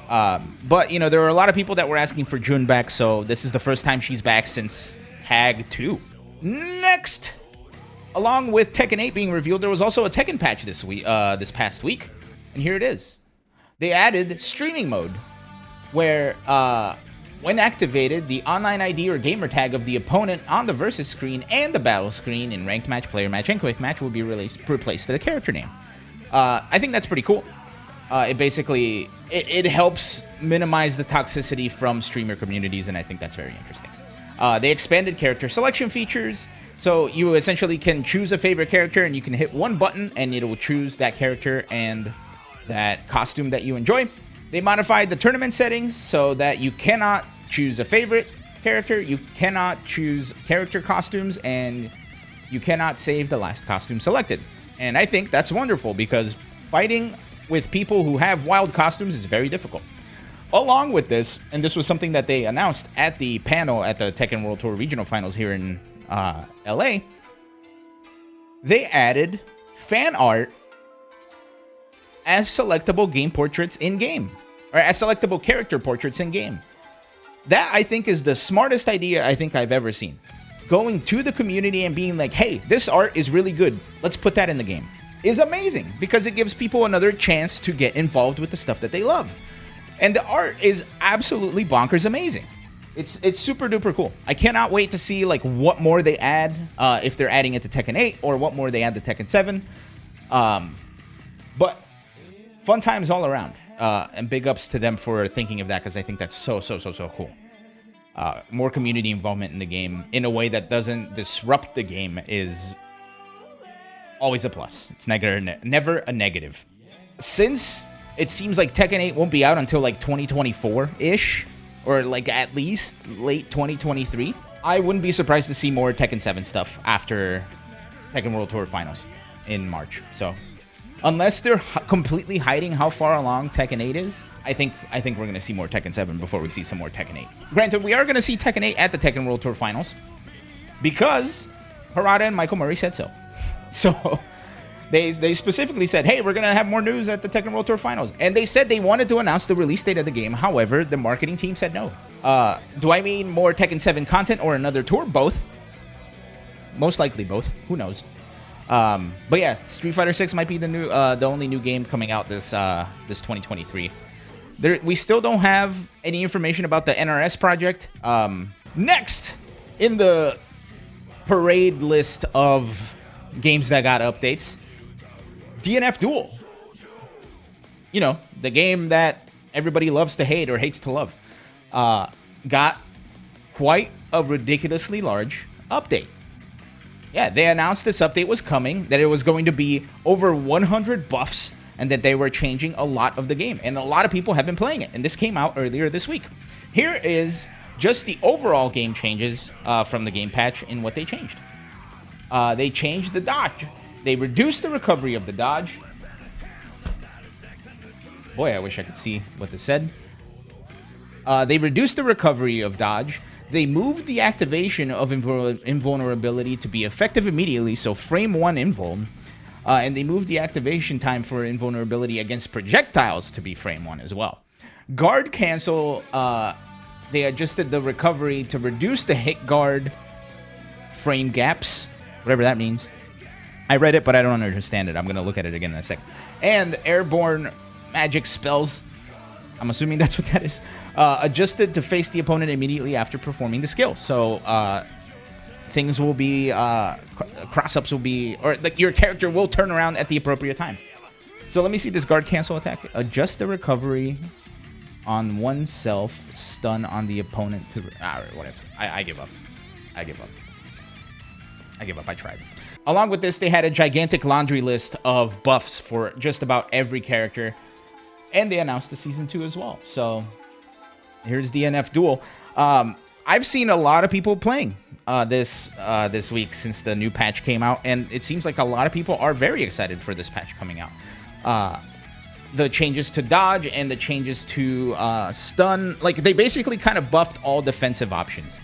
But, you know, there were a lot of people that were asking for June back, so this is the first time she's back since Tag 2. Next! Along with Tekken 8 being revealed, there was also a Tekken patch this past week. And here it is. They added streaming mode, where when activated, the online ID or gamer tag of the opponent on the versus screen and the battle screen in ranked match, player match, and quick match will be replaced to the character name. I think that's pretty cool. It basically it helps minimize the toxicity from streamer communities, and I think that's very interesting. They expanded character selection features, so you essentially can choose a favorite character, and you can hit one button, and it will choose that character and that costume that you enjoy. They modified the tournament settings so that you cannot choose a favorite character, you cannot choose character costumes, and you cannot save the last costume selected. And I think that's wonderful because fighting with people who have wild costumes is very difficult. Along with this, and this was something that they announced at the panel at the Tekken World Tour Regional Finals here in LA, they added fan art as selectable game portraits in-game, or as selectable character portraits in-game. That, I think, is the smartest idea I think I've ever seen. Going to the community and being like, hey, this art is really good, let's put that in the game, is amazing, because it gives people another chance to get involved with the stuff that they love. And the art is absolutely bonkers amazing. It's super duper cool. I cannot wait to see like what more they add, if they're adding it to Tekken 8, or what more they add to Tekken 7. But fun times all around, and big ups to them for thinking of that, because I think that's so cool. More community involvement in the game in a way that doesn't disrupt the game is always a plus. It's never a negative. Since it seems like Tekken 8 won't be out until like 2024-ish, or like at least late 2023, I wouldn't be surprised to see more Tekken 7 stuff after Tekken World Tour Finals in March. So unless they're completely hiding how far along Tekken 8 is, I think we're going to see more Tekken 7 before we see some more Tekken 8. Granted, we are going to see Tekken 8 at the Tekken World Tour Finals because Harada and Michael Murray said so. So they specifically said, hey, we're going to have more news at the Tekken World Tour Finals. And they said they wanted to announce the release date of the game. However, the marketing team said no. Do I mean more Tekken 7 content or another tour? Both. Most likely both. Who knows? But yeah, Street Fighter 6 might be the only new game coming out this 2023. We still don't have any information about the NRS project. Next in the parade list of games that got updates, DNF Duel. You know, the game that everybody loves to hate or hates to love, got quite a ridiculously large update. Yeah, they announced this update was coming, that it was going to be over 100 buffs, and that they were changing a lot of the game. And a lot of people have been playing it, and this came out earlier this week. Here is just the overall game changes from the game patch and what they changed. They changed the dodge. They reduced the recovery of the dodge. Boy, I wish I could see what this said. They reduced the recovery of dodge. They moved the activation of invulnerability to be effective immediately, so frame 1 invuln. And they moved the activation time for invulnerability against projectiles to be frame 1 as well. Guard cancel, they adjusted the recovery to reduce the hit guard frame gaps, whatever that means. I read it, but I don't understand it. I'm going to look at it again in a second. And airborne magic spells, I'm assuming that's what that is, adjusted to face the opponent immediately after performing the skill. So things will be, cross-ups will be, or like your character will turn around at the appropriate time. So let me see this guard cancel attack. Adjust the recovery on oneself, stun on the opponent to, whatever. I give up. I give up. I give up. I tried. Along with this, they had a gigantic laundry list of buffs for just about every character. And they announced the Season 2 as well. So here's DNF Duel. I've seen a lot of people playing this week since the new patch came out. And it seems like a lot of people are very excited for this patch coming out. The changes to dodge and the changes to stun. Like, they basically kind of buffed all defensive options.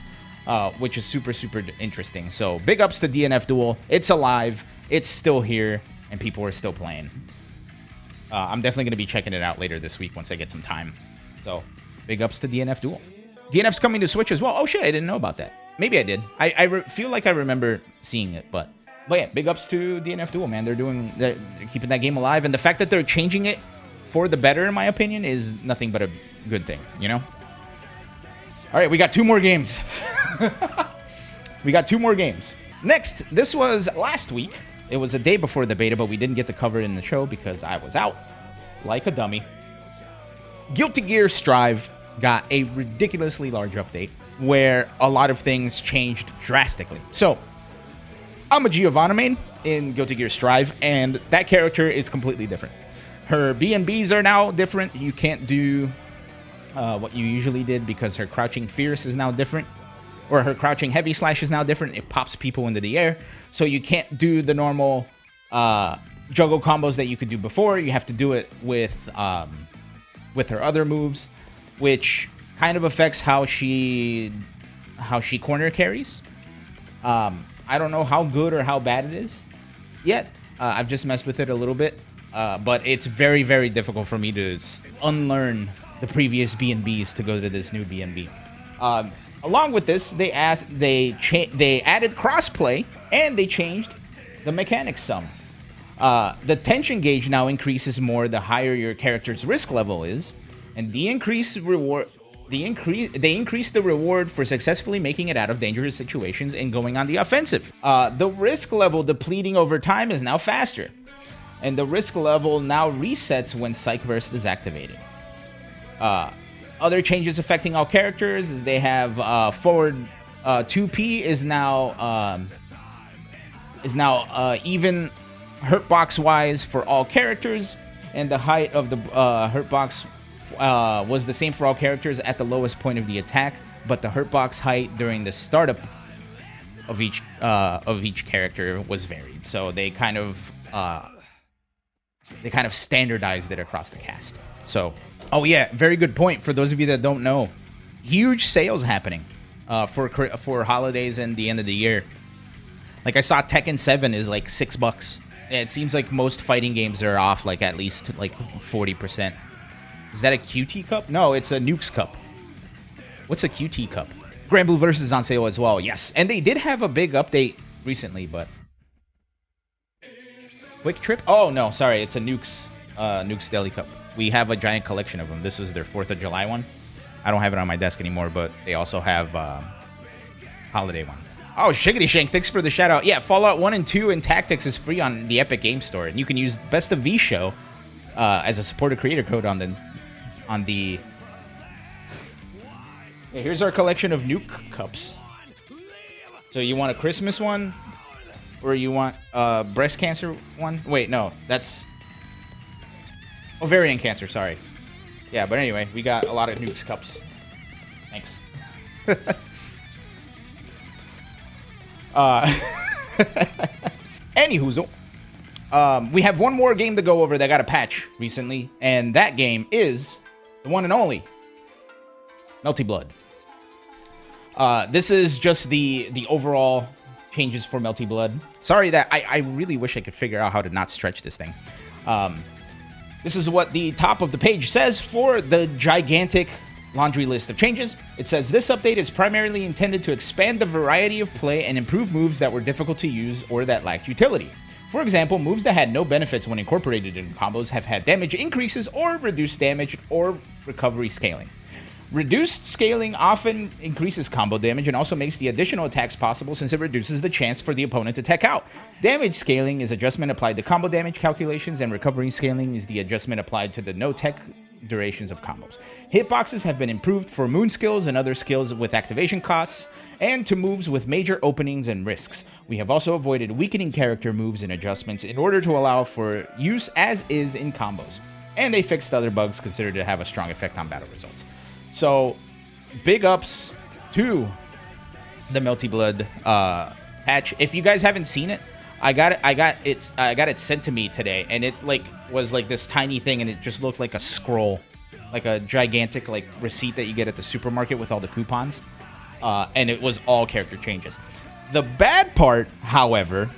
Which is super, super interesting. So big ups to DNF Duel. It's alive. It's still here. And people are still playing. I'm definitely going to be checking it out later this week once I get some time. So big ups to DNF Duel. DNF's coming to Switch as well. Oh, shit. I didn't know about that. Maybe I did. I feel like I remember seeing it. But yeah, big ups to DNF Duel, man. They're keeping that game alive. And the fact that they're changing it for the better, in my opinion, is nothing but a good thing, you know? All right, we got 2 more games. We got 2 more games. Next, this was last week. It was a day before the beta, but we didn't get to cover it in the show because I was out like a dummy. Guilty Gear Strive got a ridiculously large update where a lot of things changed drastically. So, I'm a Giovanna main in Guilty Gear Strive, and that character is completely different. Her B&Bs are now different. You can't do what you usually did because her crouching fierce is now different, or her crouching heavy slash is now different. It pops people into the air, so you can't do the normal juggle combos that you could do before. You have to do it with her other moves, which kind of affects how she corner carries. I don't know how good or how bad it is yet. I've just messed with it a little bit, but it's very, very difficult for me to unlearn the previous B&Bs to go to this new B&B. Along with this, they added crossplay, and they changed the mechanics some. The tension gauge now increases more the higher your character's risk level is, and they increase the reward for successfully making it out of dangerous situations and going on the offensive. The risk level depleting over time is now faster, and the risk level now resets when Psych Burst is activated. Other changes affecting all characters is they have forward 2P is now even hurtbox wise for all characters, and the height of the hurtbox was the same for all characters at the lowest point of the attack, but the hurtbox height during the startup of each character was varied. So they kind of standardized it across the cast. So. Oh yeah, very good point. For those of you that don't know, huge sales happening for holidays and the end of the year. Like I saw Tekken 7 is like $6. It seems like most fighting games are off like at least like 40%. Is that a QT cup? No, it's a Nukes cup. What's a QT cup? Grand Blue Versus is on sale as well. Yes, and they did have a big update recently, but Quick Trip? Oh no, sorry, it's a Nukes Deli cup. We have a giant collection of them. This is their 4th of July one. I don't have it on my desk anymore, but they also have holiday one. Oh, Shiggity Shank, thanks for the shout out. Yeah, Fallout 1 and 2 and Tactics is free on the Epic Game Store, and you can use BestofVShow as a supported creator code on the. Yeah, here's our collection of Nuke cups. So you want a Christmas one, or you want a breast cancer one? Wait, no, that's. Ovarian cancer, sorry. Yeah, but anyway, we got a lot of Nukes cups. Thanks. Anywhoozle. We have one more game to go over that got a patch recently, and that game is the one and only Melty Blood. This is just the overall changes for Melty Blood. Sorry that I really wish I could figure out how to not stretch this thing. This is what the top of the page says for the gigantic laundry list of changes. It says this update is primarily intended to expand the variety of play and improve moves that were difficult to use or that lacked utility. For example, moves that had no benefits when incorporated in combos have had damage increases or reduced damage or recovery scaling. Reduced scaling often increases combo damage and also makes the additional attacks possible since it reduces the chance for the opponent to tech out. Damage scaling is adjustment applied to combo damage calculations, and recovery scaling is the adjustment applied to the no tech durations of combos. Hitboxes have been improved for moon skills and other skills with activation costs, and to moves with major openings and risks. We have also avoided weakening character moves and adjustments in order to allow for use as is in combos. And they fixed other bugs considered to have a strong effect on battle results. So, big ups to the Melty Blood patch. If you guys haven't seen it, I got it sent to me today, and it was like this tiny thing, and it just looked like a scroll, like a gigantic receipt that you get at the supermarket with all the coupons, and it was all character changes. The bad part, however,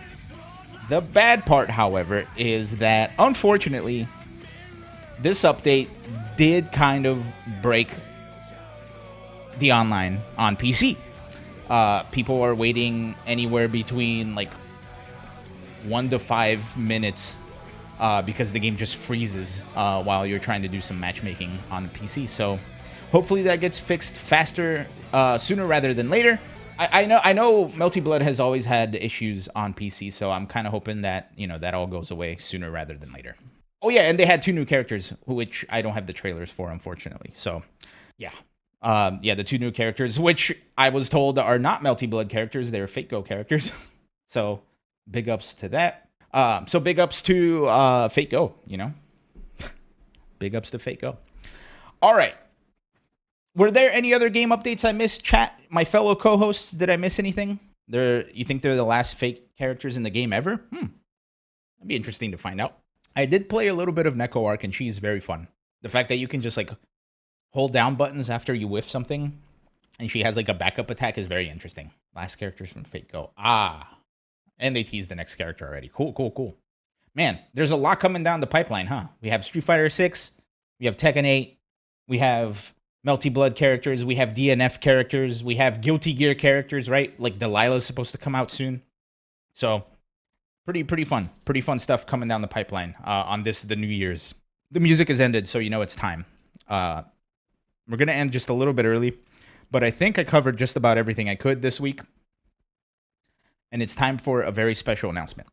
is that unfortunately, this update did kind of break the online on PC. People are waiting anywhere between 1 to 5 minutes because the game just freezes while you're trying to do some matchmaking on the PC. So hopefully that gets fixed faster, sooner rather than later. I know Melty Blood has always had issues on PC, so I'm kind of hoping that that all goes away sooner rather than later. Oh yeah, and they had 2 new characters, which I don't have the trailers for, unfortunately. So yeah. The 2 new characters, which I was told are not Melty Blood characters, they're Fate Go characters. So big ups to that. So big ups to Fate Go, Big ups to Fate Go. All right. Were there any other game updates I missed, chat? My fellow co-hosts, did I miss anything? You think they're the last Fate characters in the game ever? That'd be interesting to find out. I did play a little bit of Neko Arc, and she's very fun. The fact that you can just hold down buttons after you whiff something, and she has a backup attack is very interesting. Last characters from Fate Go. And they teased the next character already. Cool. Man, there's a lot coming down the pipeline, huh? We have Street Fighter 6, we have Tekken 8, we have Melty Blood characters, we have DNF characters, we have Guilty Gear characters, right? Delilah's supposed to come out soon. So, pretty fun stuff coming down the pipeline on the New Year's. The music has ended, so it's time. We're going to end just a little bit early, but I think I covered just about everything I could this week. And it's time for a very special announcement.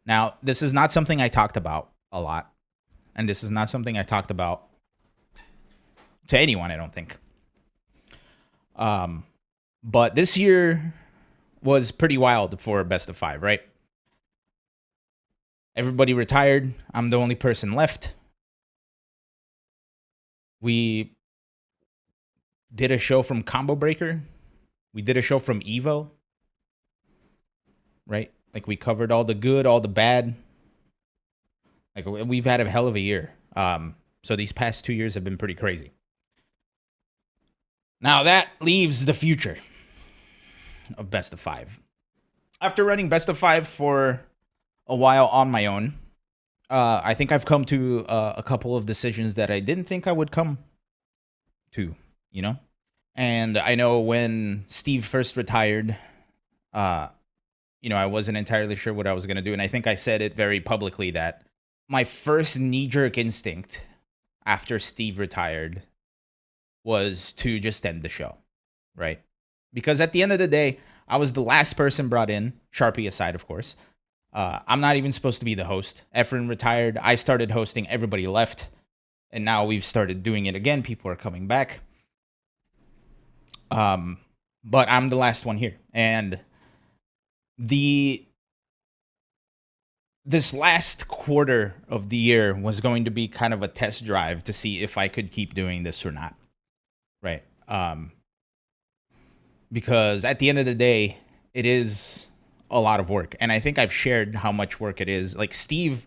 Now, this is not something I talked about a lot. And this is not something I talked about to anyone, I don't think. But this year was pretty wild for Best of 5, right? Everybody retired. I'm the only person left. We did a show from Combo Breaker. We did a show from Evo. Right? We covered all the good, all the bad. We've had a hell of a year. So these past 2 years have been pretty crazy. Now that leaves the future of Best of 5. After running Best of 5 for a while on my own, I think I've come to a couple of decisions that I didn't think I would come to, And I know when Steve first retired, I wasn't entirely sure what I was going to do. And I think I said it very publicly that my first knee-jerk instinct after Steve retired was to just end the show, right? Because at the end of the day, I was the last person brought in, Sharpie aside, of course. I'm not even supposed to be the host. Efren retired. I started hosting. Everybody left. And now we've started doing it again. People are coming back. But I'm the last one here. And this last quarter of the year was going to be kind of a test drive to see if I could keep doing this or not. Right. Because at the end of the day, it is a lot of work. And I think I've shared how much work it is. Like, Steve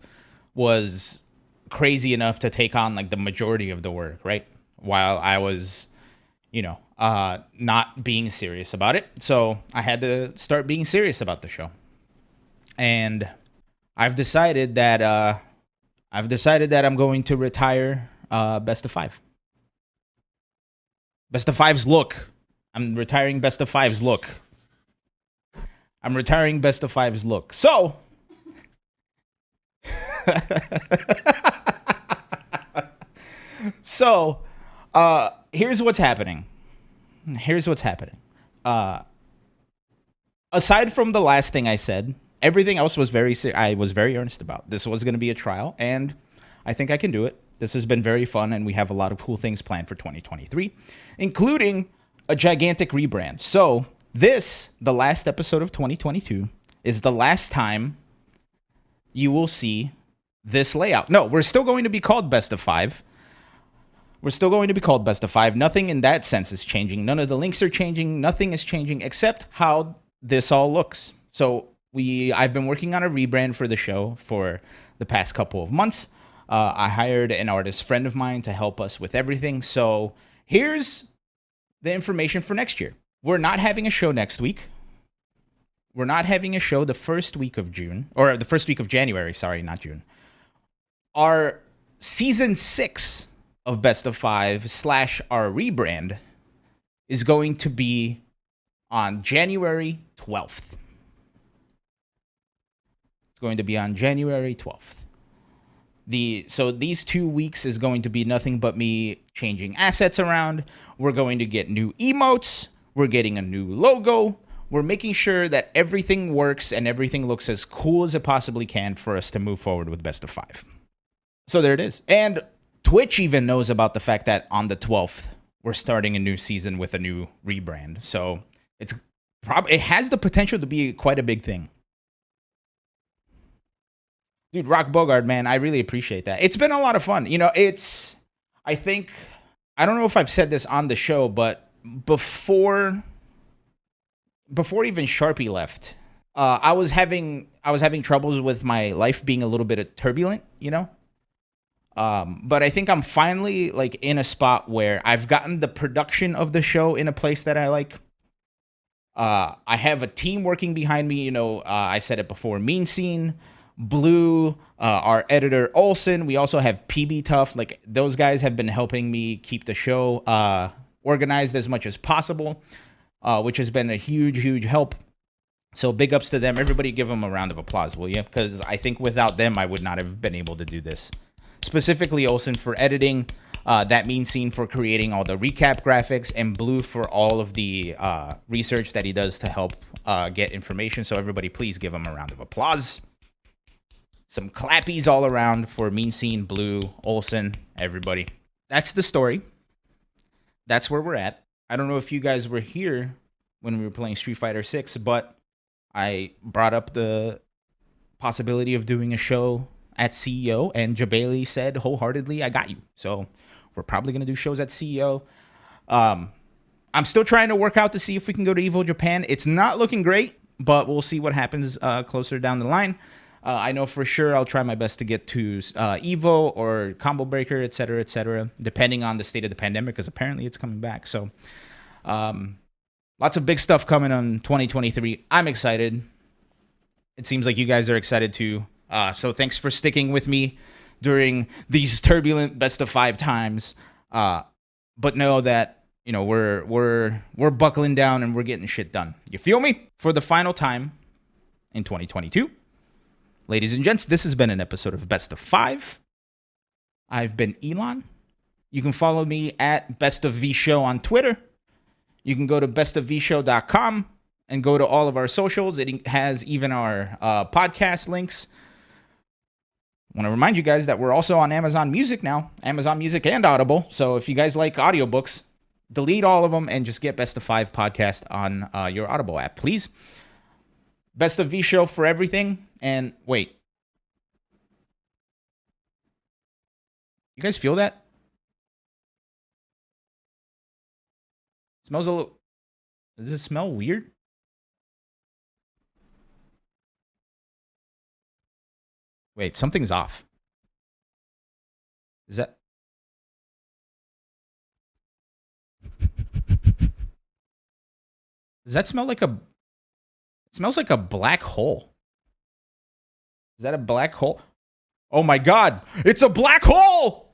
was crazy enough to take on like the majority of the work, right? While I was, not being serious about it. So I had to start being serious about the show. And I've decided that I'm going to retire Best of Five. Best of Five's look. I'm retiring Best of Five's look. I'm retiring Best of Five's look. So here's what's happening. Aside from the last thing I said, everything else was I was very earnest about. This was going to be a trial, and I think I can do it. This has been very fun, and we have a lot of cool things planned for 2023, including a gigantic rebrand. So the last episode of 2022, is the last time you will see this layout. No, we're still going to be called Best of Five. Nothing in that sense is changing. None of the links are changing. Nothing is changing except how this all looks. So I've been working on a rebrand for the show for the past couple of months. I hired an artist friend of mine to help us with everything. So here's the information for next year. We're not having a show next week. We're not having a show the first week of June, or the first week of January. Sorry, not June. Our season 6 of Best of Five / our rebrand is going to be on January 12th. It's going to be on January 12th. So these 2 weeks is going to be nothing but me changing assets around. We're going to get new emotes. We're getting a new logo. We're making sure that everything works and everything looks as cool as it possibly can for us to move forward with Best of Five. So there it is. And Twitch even knows about the fact that on the 12th, we're starting a new season with a new rebrand. So it has the potential to be quite a big thing. Dude, Rock Bogard, man, I really appreciate that. It's been a lot of fun. I don't know if I've said this on the show, but before even Sharpie left, I was having troubles with my life being a little bit turbulent, But I think I'm finally in a spot where I've gotten the production of the show in a place that I like. I have a team working behind me. I said it before, Mean Scene, Blue, our editor Olsen. We also have PB Tough. Those guys have been helping me keep the show organized as much as possible, which has been a huge help. So big ups to them. Everybody give them a round of applause, will you? Because I think without them, I would not have been able to do this. Specifically Olsen for editing, that Mean Scene for creating all the recap graphics, and Blue for all of the research that he does to help get information. So everybody please give him a round of applause. Some clappies all around for Mean Scene, Blue, Olsen, everybody. That's the story. That's where we're at. I don't know if you guys were here when we were playing Street Fighter 6, but I brought up the possibility of doing a show at CEO, and Jabali said wholeheartedly, I got you. So we're probably going to do shows at CEO. I'm still trying to work out to see if we can go to Evo Japan. It's not looking great, but we'll see what happens closer down the line. I know for sure I'll try my best to get to Evo or Combo Breaker, etc., depending on the state of the pandemic, because apparently it's coming back. So lots of big stuff coming on 2023. I'm excited. It seems like you guys are excited too. So thanks for sticking with me during these turbulent Best of Five times. But know that we're buckling down and we're getting shit done. You feel me? For the final time in 2022. Ladies and gents, this has been an episode of Best of Five. I've been Ilan. You can follow me at BestofVShow on Twitter. You can go to bestofvshow.com and go to all of our socials. It has even our podcast links. I want to remind you guys that we're also on Amazon Music now. Amazon Music and Audible. So if you guys like audiobooks, delete all of them and just get Best of Five podcast on your Audible app, please. Best of V Show for everything. And wait. You guys feel that? It smells a little... Does it smell weird? Wait, something's off. Is that... Does that smell like a... It smells like a black hole. Is that a black hole? Oh my god! It's a black hole!